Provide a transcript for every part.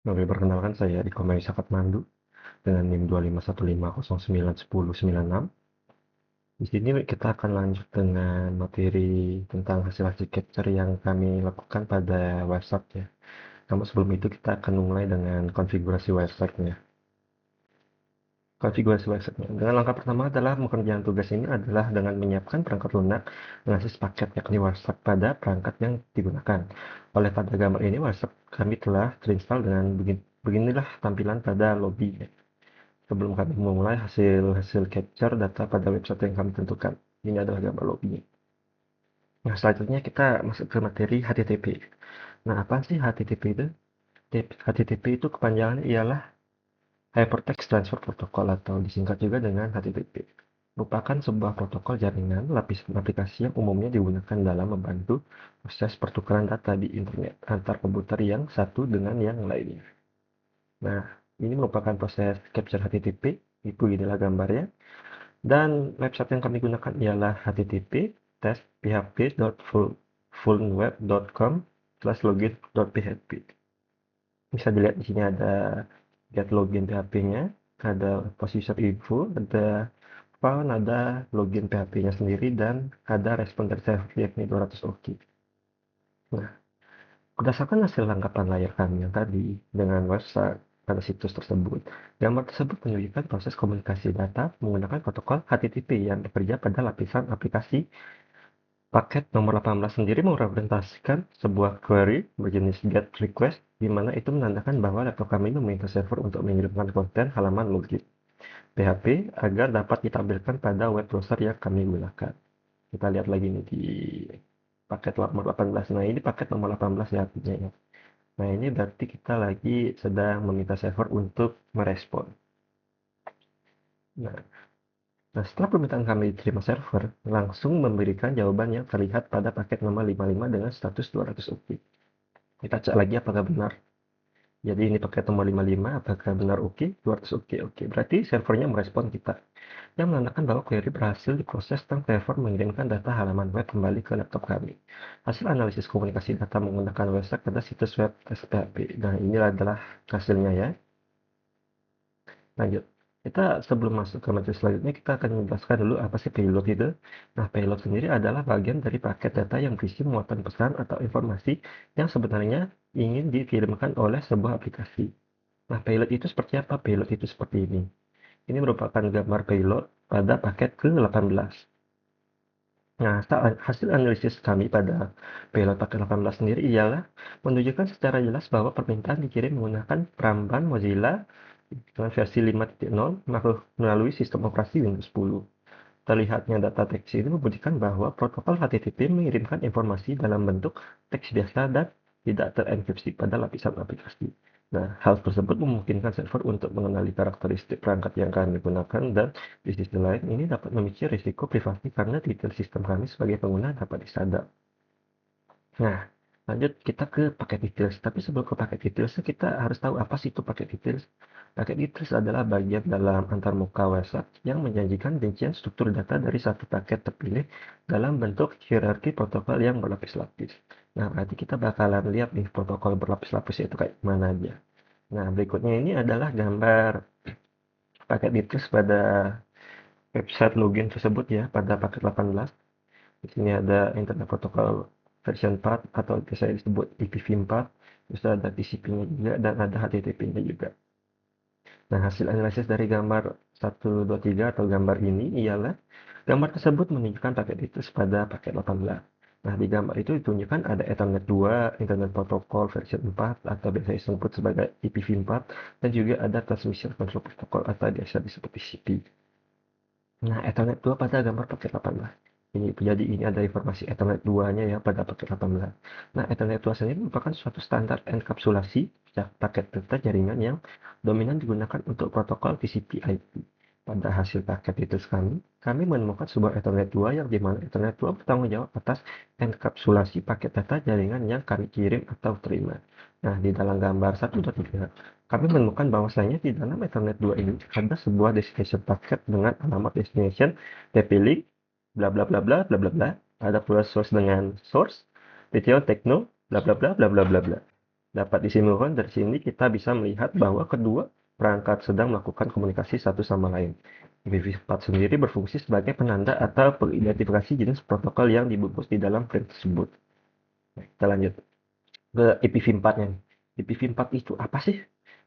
Oke, perkenalkan saya Iko Maisa Fatmandu dengan NIM 25150910996. Di sini kita akan lanjut dengan materi tentang hasil-hasil capture yang kami lakukan pada website ya. Namun sebelum itu kita akan mulai dengan konfigurasi website-nya. Konfigurasi website-nya. Dengan langkah pertama adalah pekerjaan tugas ini adalah dengan menyiapkan perangkat lunak mengakses paket yakni website pada perangkat yang digunakan. Oleh pada gambar ini website kami telah terinstall dengan beginilah tampilan pada lobby. Sebelum kami memulai hasil capture data pada website yang kami tentukan. Ini adalah gambar lobby. Nah, selanjutnya kita masuk ke materi HTTP. Nah, apa sih HTTP itu? HTTP itu kepanjangannya ialah Hypertext Transfer Protocol atau disingkat juga dengan HTTP. Merupakan sebuah protokol jaringan lapisan aplikasi yang umumnya digunakan dalam membantu proses pertukaran data di internet antar komputer yang satu dengan yang lainnya. Nah, ini merupakan proses capture HTTP. Itu inilah gambarnya. Dan website yang kami gunakan ialah http://php.fullweb.com/login.php. Bisa dilihat di sini ada get login PHP-nya, ada post user info, ada found, ada login PHP-nya sendiri, dan ada respon dari server yakni 200 OK. Nah, berdasarkan hasil tangkapan layar kami yang tadi dengan website pada situs tersebut, gambar tersebut menunjukkan proses komunikasi data menggunakan protokol HTTP yang bekerja pada lapisan aplikasi. Paket nomor 18 sendiri merepresentasikan sebuah query berjenis GET request, di mana itu menandakan bahwa laptop kami meminta server untuk mengirimkan konten halaman login PHP agar dapat ditampilkan pada web browser yang kami gunakan. Kita lihat lagi nih di paket nomor 18. Nah, ini paket nomor 18 ya artinya ya. Nah, ini berarti kita lagi sedang meminta server untuk merespon. Nah, setelah permintaan kami diterima server, langsung memberikan jawaban yang terlihat pada paket nomor 55 dengan status 200 OK. Kita cek lagi apakah benar. Jadi ini paket nomor 55, apakah benar OK? 200 OK. Oke, berarti servernya merespon kita. Yang menandakan bahwa query berhasil diproses dan server mengirimkan data halaman web kembali ke laptop kami. Hasil analisis komunikasi data menggunakan website pada situs web test PHP. Nah, ini adalah hasilnya ya. Lanjut. Kita sebelum masuk ke materi selanjutnya, kita akan menjelaskan dulu apa sih payload itu. Nah, payload sendiri adalah bagian dari paket data yang berisi muatan pesan atau informasi yang sebenarnya ingin dikirimkan oleh sebuah aplikasi. Nah, payload itu seperti apa? Payload itu seperti ini. Ini merupakan gambar payload pada paket ke-18. Nah, hasil analisis kami pada payload paket 18 sendiri ialah menunjukkan secara jelas bahwa permintaan dikirim menggunakan peramban Mozilla versi 5.0 melalui sistem operasi Windows 10. Terlihatnya data teks ini membuktikan bahwa protokol HTTP mengirimkan informasi dalam bentuk teks biasa dan tidak terenkripsi pada lapisan aplikasi. Nah, hal tersebut memungkinkan server untuk mengenali karakteristik perangkat yang kami gunakan, dan di sisi lain ini dapat memicu risiko privasi karena detail sistem kami sebagai pengguna dapat disadap. Nah, lanjut kita ke paket details. Tapi sebelum ke paket details, kita harus tahu apa sih itu paket details. Paket details adalah bagian dalam antarmuka website yang menjanjikan rincian struktur data dari satu paket terpilih dalam bentuk hierarki protokol yang berlapis-lapis. Nah, berarti kita bakalan lihat nih protokol berlapis-lapis itu kayak mana aja. Nah, berikutnya ini adalah gambar paket details pada website login tersebut ya, pada paket 18. Di sini ada Internet Protocol version 4 atau biasa disebut IPv4, terus ada TCP-nya juga, dan ada HTTP-nya juga. Nah, hasil analisis dari gambar 123 atau gambar ini ialah gambar tersebut menunjukkan paket itu pada paket 18. Nah, di gambar itu ditunjukkan ada Ethernet 2, Internet Protocol versi 4 atau biasa disebut sebagai IPv4, dan juga ada Transmission Control Protocol atau biasa disebut TCP. Nah, Ethernet 2 pada gambar paket 18. Jadi ini ada informasi Ethernet 2-nya ya pada paket 18. Nah, Ethernet 2 sendiri merupakan suatu standar enkapsulasi paket data jaringan yang dominan digunakan untuk protokol TCP/IP. Pada hasil paket details kami menemukan sebuah Ethernet 2 yang dimana Ethernet 2 bertanggung jawab atas enkapsulasi paket data jaringan yang kami kirim atau terima. Nah, di dalam gambar 123, kami menemukan bahwasanya di dalam Ethernet 2 ini ada sebuah destination paket dengan alamat destination TP-Link bla bla bla bla bla bla bla. Ada pula source dengan source, detail techno bla bla bla bla bla bla bla. Dapat disimpulkan dari sini kita bisa melihat bahwa kedua perangkat sedang melakukan komunikasi satu sama lain. IPv4 sendiri berfungsi sebagai penanda atau pengidentifikasi jenis protokol yang dibungkus di dalam frame tersebut. Kita lanjut ke IPv4-nya. IPv4 itu apa sih?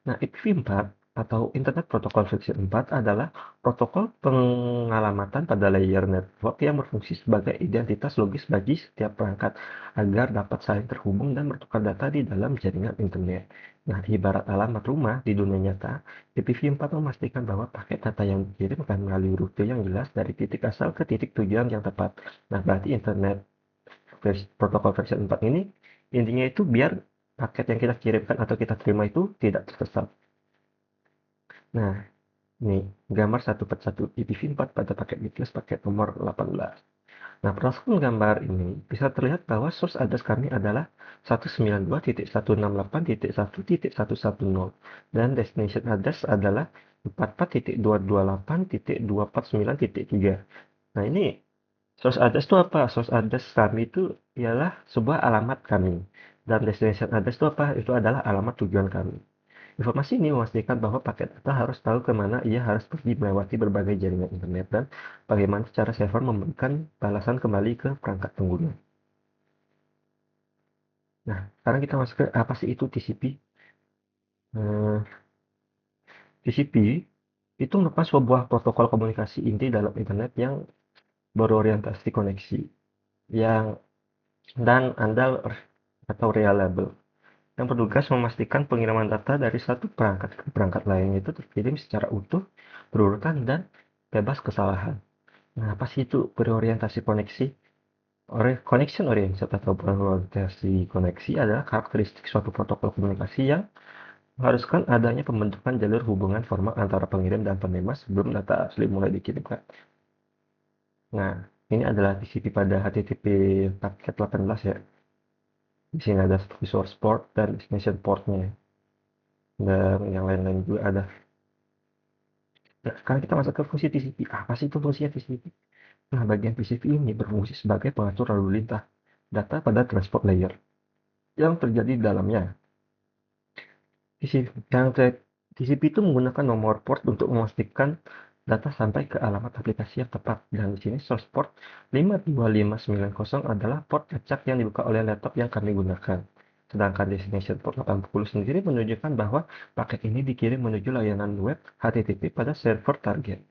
Nah, IPv4 atau Internet Protocol versi 4 adalah protokol pengalamatan pada layer network yang berfungsi sebagai identitas logis bagi setiap perangkat agar dapat saling terhubung dan bertukar data di dalam jaringan internet. Nah, ibarat alamat rumah di dunia nyata, IPv4 memastikan bahwa paket data yang dikirim akan melalui rute yang jelas dari titik asal ke titik tujuan yang tepat. Nah, berarti Internet protokol versi 4 ini intinya itu biar paket yang kita kirimkan atau kita terima itu tidak tersesat. Nah, ini gambar satu per satu IPv4 pada paket bitless paket nomor 18. Nah, berdasarkan gambar ini bisa terlihat bahwa source address kami adalah 192.168.1.110 dan destination address adalah 44.228.249.3. Nah, ini source address itu apa? Source address kami itu ialah sebuah alamat kami. Dan destination address itu apa? Itu adalah alamat tujuan kami. Informasi ini memastikan bahwa paket data harus tahu kemana ia harus pergi melewati berbagai jaringan internet dan bagaimana cara server memberikan balasan kembali ke perangkat pengguna. Nah, sekarang kita masuk ke apa sih itu TCP? Eh, TCP itu merupakan sebuah protokol komunikasi inti dalam internet yang berorientasi koneksi yang dan andal atau reliable yang bertugas memastikan pengiriman data dari satu perangkat ke perangkat lain itu terkirim secara utuh, berurutan, dan bebas kesalahan. Nah, apa sih itu berorientasi koneksi? Connection oriented atau berorientasi koneksi adalah karakteristik suatu protokol komunikasi yang mengharuskan adanya pembentukan jalur hubungan formal antara pengirim dan penerima sebelum data asli mulai dikirimkan. Nah, ini adalah TCP pada HTTP paket 18 ya. Di sini ada seperti source port dan destination portnya. Dan yang lain-lain juga ada. Nah, sekarang kita masuk ke fungsi TCP. Apa sih itu fungsinya TCP? Nah, bagian TCP ini berfungsi sebagai pengatur lalu lintas data pada transport layer yang terjadi di dalamnya. TCP itu menggunakan nomor port untuk memastikan data sampai ke alamat aplikasi yang tepat. Dan di sini source port 52590 adalah port acak yang dibuka oleh laptop yang kami gunakan. Sedangkan destination port 80 sendiri menunjukkan bahwa paket ini dikirim menuju layanan web HTTP pada server target.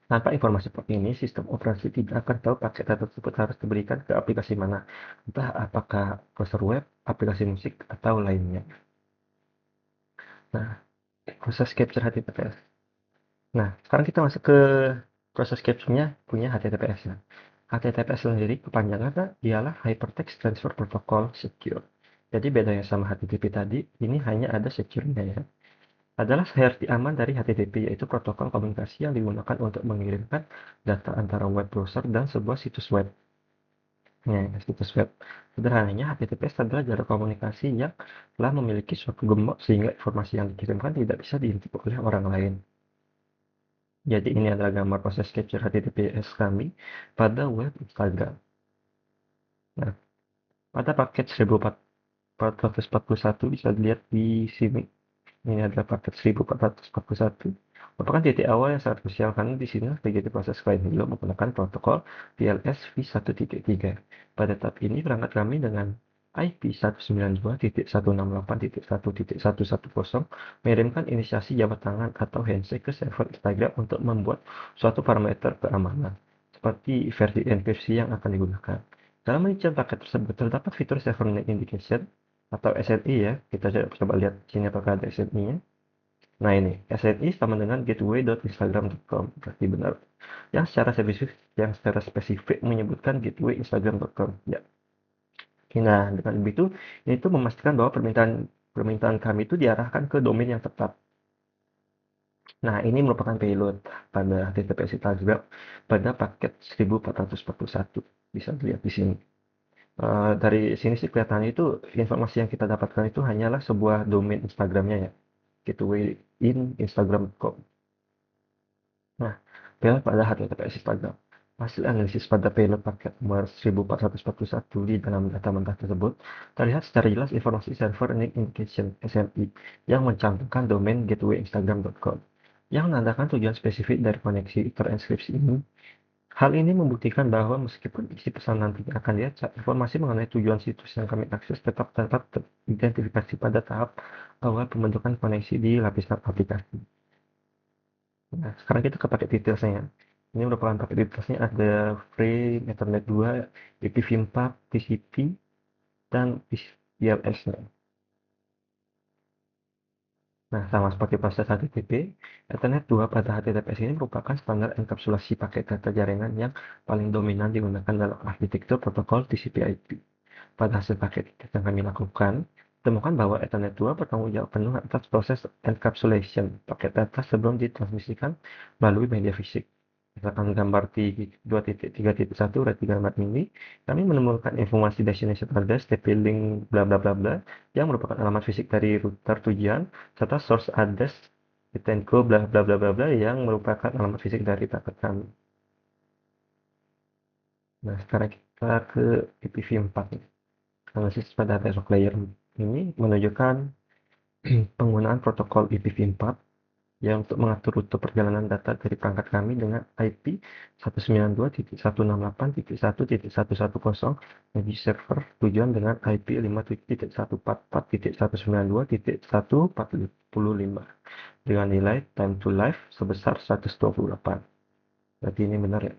Tanpa informasi port ini, sistem operasi tidak akan tahu paket data tersebut harus diberikan ke aplikasi mana, entah apakah browser web, aplikasi musik, atau lainnya. Nah, proses capture HTTPS. Nah, sekarang kita masuk ke proses capture-nya punya HTTPS. Ya. HTTPS sendiri kepanjangannya ialah Hypertext Transfer Protocol Secure. Jadi bedanya sama HTTP tadi, ini hanya ada secure-nya ya. Adalah versi aman dari HTTP, yaitu protokol komunikasi yang digunakan untuk mengirimkan data antara web browser dan sebuah situs web. Nah, situs web. Sederhananya, HTTPS adalah jalur komunikasi yang telah memiliki suatu gembok sehingga informasi yang dikirimkan tidak bisa diintip oleh orang lain. Jadi ini adalah gambar proses capture HTTPS kami pada web Instagram. Nah, pada paket 1441 bisa dilihat di sini. Ini adalah paket 1441. Merupakan titik awal yang sangat krusial karena di sini terjadi proses client hello menggunakan protokol TLS v1.3. Pada tahap ini perangkat kami dengan IP 192.168.1.110 mengirimkan inisiasi jabat tangan atau handshake ke server Instagram untuk membuat suatu parameter keamanan, seperti versi enkripsi yang akan digunakan. Dalam rincian paket tersebut terdapat fitur server net indication atau SNI ya. Kita coba lihat sini apakah ada SNI-nya. Nah ini, SNI sama dengan gateway.instagram.com, berarti benar. Yang secara spesifik menyebutkan gateway.instagram.com. Ya. Nah, dengan begitu, ini tuh memastikan bahwa permintaan kami itu diarahkan ke domain yang tepat. Nah, ini merupakan payload pada HTTPS Instagram pada paket 1441. Bisa dilihat di sini. Dari sini sih kelihatannya itu informasi yang kita dapatkan itu hanyalah sebuah domain Instagramnya ya, gateway in Instagram.com. Nah, bel pada HTTPS Instagram. Hasil analisis pada payload paket nomor 1441 di dalam data mentah tersebut, terlihat secara jelas informasi server Unique Indication (SNI) yang mencantumkan domain gateway-instagram.com yang menandakan tujuan spesifik dari koneksi terenkripsi ini. Hal ini membuktikan bahwa meskipun isi pesan nantinya akan dilacak, informasi mengenai tujuan situs yang kami akses tetap dapat teridentifikasi pada tahap awal pembentukan koneksi di lapisan aplikasi. Nah, sekarang kita ke paket detailsnya. Ini merupakan paket detailsnya ada frame, Ethernet 2, IPv4, TCP, dan TLS-nya. Nah, sama seperti proses HTTP, Ethernet 2 pada HTTPS ini merupakan standar enkapsulasi paket data jaringan yang paling dominan digunakan dalam arsitektur protokol TCP/IP. Pada hasil paket yang kami lakukan, temukan bahwa Ethernet 2 bertanggung jawab penuh atas proses encapsulation paket data sebelum ditransmisikan melalui media fisik. Misalkan gambar 2.3.1 red gambar ini, kami menemukan informasi destination address, TP link, bla bla bla bla, yang merupakan alamat fisik dari router tujuan, serta source address, Bitenco, bla bla bla bla bla, yang merupakan alamat fisik dari paket kami. Nah, sekarang kita ke IPv4 nih. Analisis pada network layer ini menunjukkan penggunaan protokol IPv4 yang untuk mengatur rute perjalanan data dari perangkat kami dengan IP 192.168.1.110 bagi server tujuan dengan IP 57.144.192.145 dengan nilai time to live sebesar 128. Berarti ini benar ya?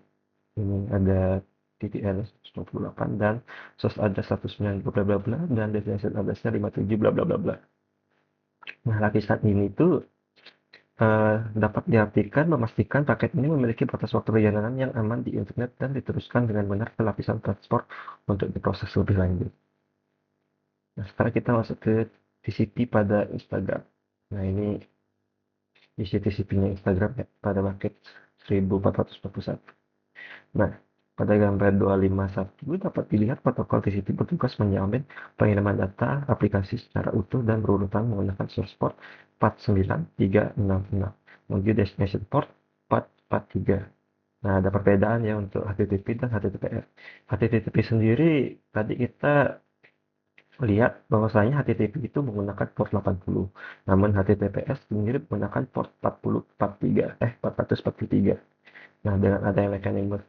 Ini ada TTL 128 dan source address 192 bla bla bla dan destination address-nya 57 bla bla bla bla. Nah, lapisan ini tuh dapat diartikan memastikan paket ini memiliki batas waktu perjalanan yang aman di internet dan diteruskan dengan benar ke lapisan transport untuk diproses lebih lanjut. Nah, sekarang kita masuk ke TCP pada Instagram. Nah, ini isi TCP-nya Instagram ya, pada paket 1441. Nah, pada gambar 251 dapat dilihat protokol TCP bertugas menjamin pengiriman data aplikasi secara utuh dan berurutan menggunakan source port 49366 menuju destination port 443. Nah, ada perbedaan ya untuk HTTP dan HTTPS. HTTP sendiri tadi kita lihat bahwasanya HTTP itu menggunakan port 80, namun HTTPS sendiri menggunakan port 443. Nah, dengan adanya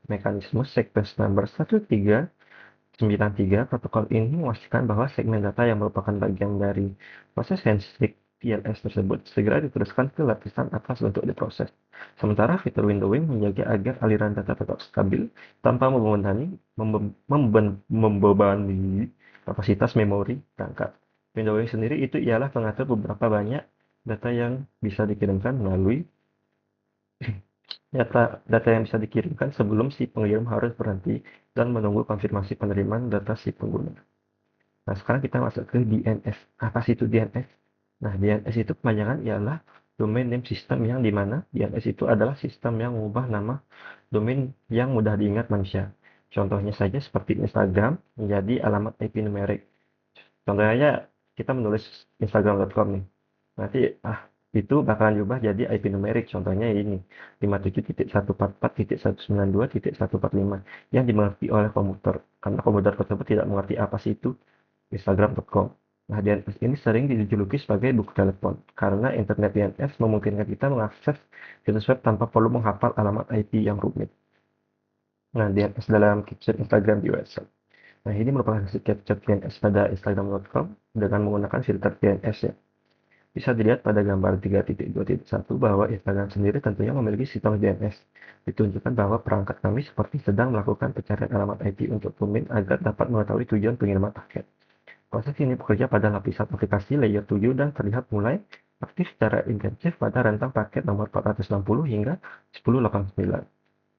mekanisme sequence number 1393, protokol ini memastikan bahwa segmen data yang merupakan bagian dari proses handshake TLS tersebut segera diteruskan ke lapisan atas untuk diproses. Sementara fitur windowing menjaga agar aliran data tetap stabil tanpa membebani kapasitas memori perangkat. Windowing sendiri itu ialah mengatur beberapa banyak data yang bisa dikirimkan melalui data yang bisa dikirimkan sebelum si pengirim harus berhenti dan menunggu konfirmasi penerimaan data si pengguna. Nah, sekarang kita masuk ke DNS. Apa sih itu DNS? Nah, DNS itu kepanjangan ialah Domain Name System, yang dimana DNS itu adalah sistem yang mengubah nama domain yang mudah diingat manusia. Contohnya saja seperti Instagram menjadi alamat IP numerik. Contohnya kita menulis instagram.com nih. Nanti itu bakalan diubah jadi IP numerik. Contohnya ini 57.144.192.145 yang dimengerti oleh komputer. Karena komputer tersebut tidak mengerti apa sih itu instagram.com. Nah, DNS ini sering dijuluki sebagai buku telepon karena internet DNS memungkinkan kita mengakses situs web tanpa perlu menghafal alamat IP yang rumit. Nah, DNS dalam capture Instagram di website. Nah, ini merupakan hasil capture DNS pada instagram.com dengan menggunakan filter DNS ya. Bisa dilihat pada gambar 3.2.1 bahwa Instagram sendiri tentunya memiliki sistem DNS. Ditunjukkan bahwa perangkat kami seperti sedang melakukan pencarian alamat IP untuk domain agar dapat mengetahui tujuan pengiriman paket. Proses ini bekerja pada lapisan aplikasi layer 7 dan terlihat mulai aktif secara intensif pada rentang paket nomor 460 hingga 1089.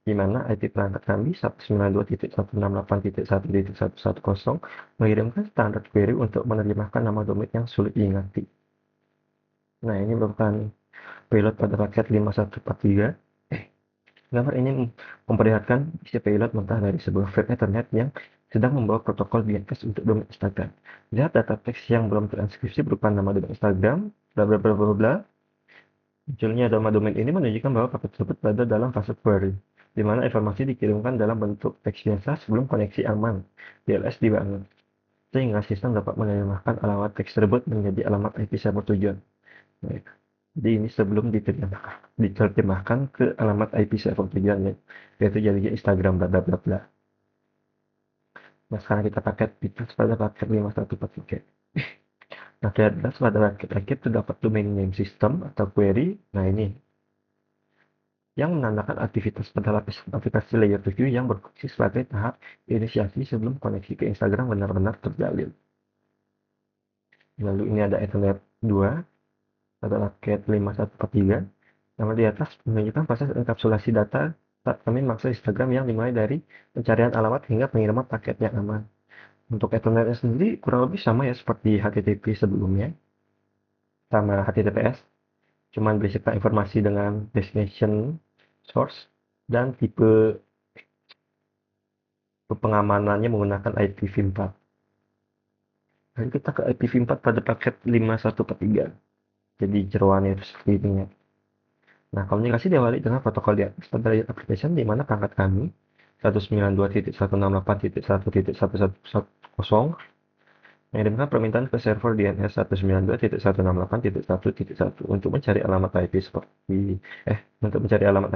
Di mana IP perangkat kami 192.168.1.110 mengirimkan standar query untuk menerjemahkan nama domain yang sulit diingati. Nah, ini merupakan payload pada paket 5143. Gambar ini memperlihatkan isi payload mentah dari sebuah web Ethernet yang sedang membawa protokol DNS untuk domain Instagram. Lihat data teks yang belum teranskripsi berupa nama domain Instagram, bla bla bla bla bla. Munculnya nama domain ini menunjukkan bahwa paket tersebut berada dalam fase query. di mana informasi dikirimkan dalam bentuk teks biasa sebelum koneksi aman (TLS) dibangun, sehingga sistem dapat menerjemahkan alamat teks tersebut menjadi alamat IP server tujuan. Baik. Jadi ini sebelum diterjemahkan ke alamat IP server tujuannya, yaitu jadinya Instagram bla bla bla bla. Nah, sekarang kita pada paket 5143. Nah, terdapat pada paket terdapat domain name system atau query. Nah, ini yang menandakan aktivitas pada aplikasi layer 7 yang berfungsi sebagai tahap inisiasi sebelum koneksi ke Instagram benar-benar terjalin. Lalu ini ada Ethernet 2 pada paket 5143. Nama di atas menunjukkan proses enkapsulasi data saat kami mengakses Instagram yang dimulai dari pencarian alamat hingga pengiriman paket yang aman. Untuk Ethernet sendiri kurang lebih sama ya seperti HTTP sebelumnya, sama HTTPS, cuman berisikan informasi dengan destination source dan tipe pengamanannya menggunakan IPv4. Lalu kita ke IPv4 pada paket 5143. Jadi jeroannya itu seperti ini ya. Nah, komunikasi diawali dengan protokol di atas pada application di mana perangkat kami 192.168.1.110 mengirimkan permintaan ke server DNS 192.168.1.1 untuk mencari alamat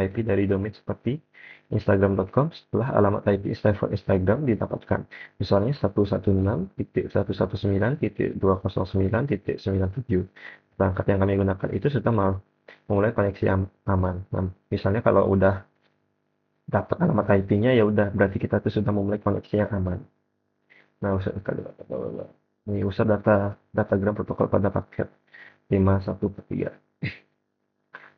IP dari domain seperti instagram.com setelah alamat IP server Instagram didapatkan. Misalnya 116.109.209.97. Perangkat yang kami gunakan itu sudah memulai koneksi aman. Nah, misalnya kalau udah dapat alamat IP-nya ya udah berarti kita tuh sudah memulai koneksi yang aman. Nah, ini user datagram protokol pada paket 5143.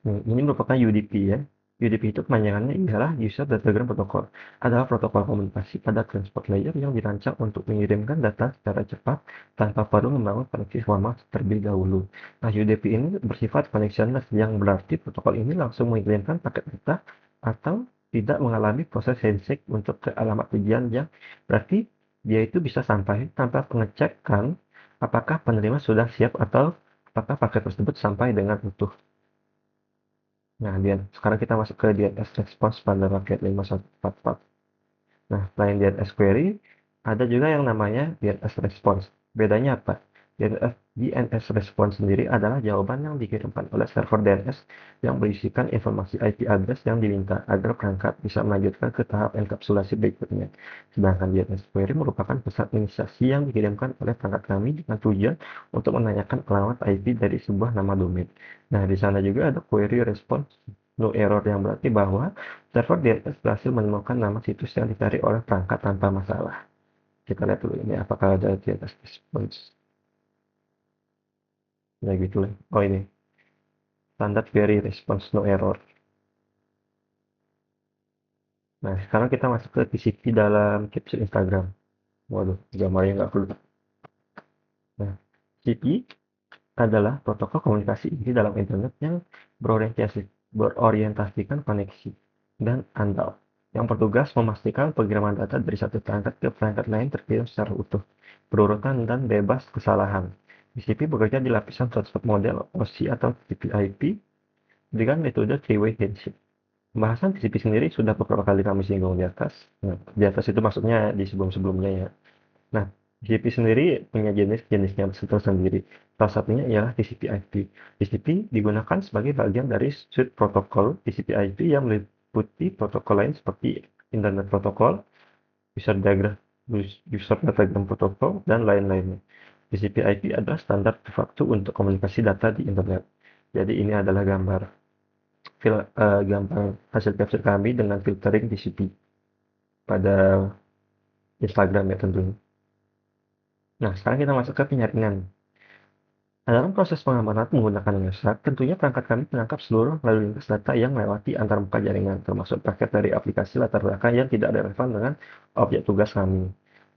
Ini merupakan UDP ya. UDP itu kepanjangannya ialah User Datagram Protocol. Adalah protokol komunikasi pada transport layer yang dirancang untuk mengirimkan data secara cepat tanpa perlu membangun koneksi formal terlebih dahulu. Nah, UDP ini bersifat connectionless yang berarti protokol ini langsung mengirimkan paket data atau tidak mengalami proses handshake untuk ke alamat tujuan yang berarti dia itu bisa sampai tanpa pengecekan apakah penerima sudah siap atau apakah paket tersebut sampai dengan utuh. Nah, sekarang kita masuk ke DNS response pada paket 5144. Nah, selain DNS query, ada juga yang namanya DNS response. Bedanya apa? DNS response sendiri adalah jawaban yang dikirimkan oleh server DNS yang berisikan informasi IP address yang diminta agar perangkat bisa melanjutkan ke tahap enkapsulasi berikutnya. Sedangkan DNS query merupakan pesan inisiasi yang dikirimkan oleh perangkat kami dengan tujuan untuk menanyakan alamat IP dari sebuah nama domain. Nah, di sana juga ada query response no error yang berarti bahwa server DNS berhasil menemukan nama situs yang dicari oleh perangkat tanpa masalah. Kita lihat dulu ini apakah ada DNS response. Ya gitu lah. Oh ini, standar query response no error. Nah, sekarang kita masuk ke TCP dalam capture Instagram. Waduh, gambarnya nggak perlu. Nah, TCP adalah protokol komunikasi inti dalam internet yang berorientasikan koneksi dan andal, yang bertugas memastikan pengiriman data dari satu perangkat ke perangkat lain terkirim secara utuh, berurutan dan bebas kesalahan. TCP bekerja di lapisan transport model OC atau TCP/IP dengan metode three-way handshake. Pembahasan TCP sendiri sudah beberapa kali kami singgung di atas. Nah, di atas itu maksudnya di sebelum-sebelumnya ya. Nah, TCP sendiri punya jenis-jenisnya tersendiri. Salah satunya ialah TCP/IP. TCP digunakan sebagai bagian dari suite protokol TCP/IP yang meliputi protokol lain seperti Internet Protocol, User Datagram Protocol, dan lain-lainnya. TCP/IP adalah standar de facto untuk komunikasi data di internet. Jadi ini adalah gambar hasil capture kami dengan filtering TCP pada Instagram ya tentunya. Nah, sekarang kita masuk ke penyaringan. Nah, dalam proses pengamanan menggunakan WhatsApp, tentunya perangkat kami menangkap seluruh lalu lintas data yang melewati antarmuka jaringan, termasuk paket dari aplikasi latar belakang yang tidak relevan dengan objek tugas kami.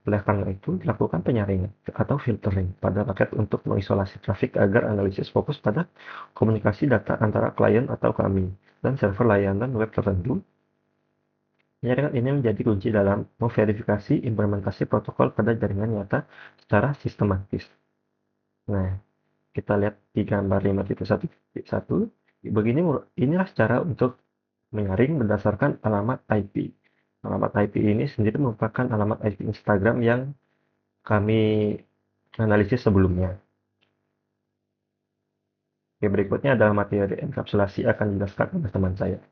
Oleh karena itu, dilakukan penyaringan atau filtering pada paket untuk mengisolasi trafik agar analisis fokus pada komunikasi data antara klien atau kami dan server layanan web tertentu. Penyaringan ini menjadi kunci dalam memverifikasi implementasi protokol pada jaringan nyata secara sistematis. Nah, kita lihat di gambar 5.1.1. Inilah cara untuk menyaring berdasarkan alamat IP. Alamat IP ini sendiri merupakan alamat IP Instagram yang kami analisis sebelumnya. Oke, berikutnya adalah materi enkapsulasi akan dijelaskan oleh teman saya.